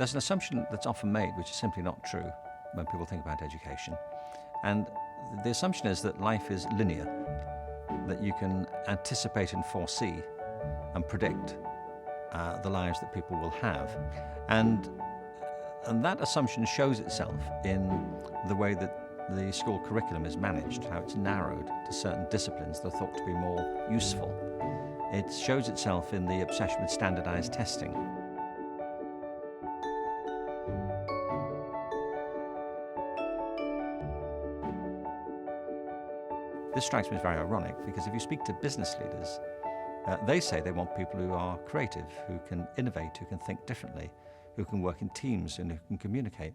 There's an assumption that's often made, which is simply not true when people think about education. And the assumption is that life is linear, that you can anticipate and foresee and predict the lives that people will have. And that assumption shows itself in the way that the school curriculum is managed, how it's narrowed to certain disciplines that are thought to be more useful. It shows itself in the obsession with standardized testing. This strikes me as very ironic, because if you speak to business leaders, they say they want people who are creative, who can innovate, who can think differently, who can work in teams and who can communicate.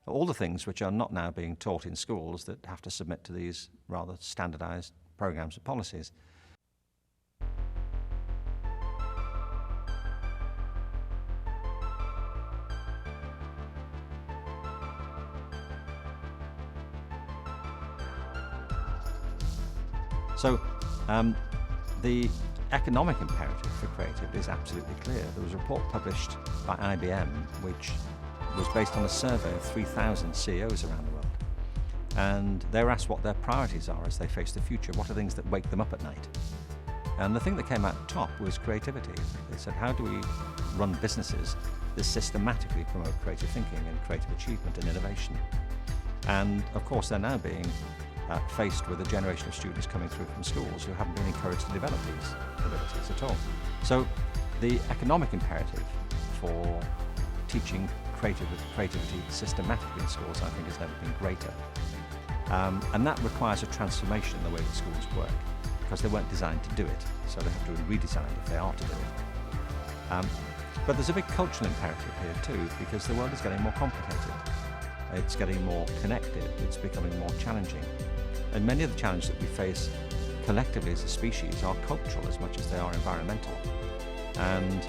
All the things which are not now being taught in schools that have to submit to these rather standardized programs and policies. So the economic imperative for creativity is absolutely clear. There was a report published by IBM which was based on a survey of 3,000 CEOs around the world. And they were asked what their priorities are as they face the future. What are things that wake them up at night? And the thing that came out top was creativity. They said, how do we run businesses that systematically promote creative thinking and creative achievement and innovation? And of course, they're now being faced with a generation of students coming through from schools who haven't been encouraged to develop these abilities at all. So the economic imperative for teaching creativity systematically in schools, I think, has never been greater. And that requires a transformation in the way that schools work, because they weren't designed to do it, so they have to be redesigned if they are to do it. But there's a big cultural imperative here too, because the world is getting more complicated. It's getting more connected, it's becoming more challenging. And many of the challenges that we face collectively as a species are cultural as much as they are environmental. And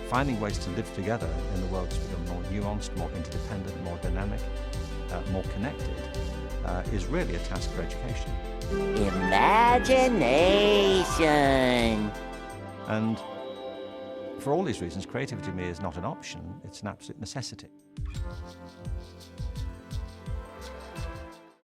finding ways to live together in the world that's become more nuanced, more interdependent, more dynamic, more connected, is really a task for education. Imagination! And for all these reasons, creativity to me is not an option, it's an absolute necessity.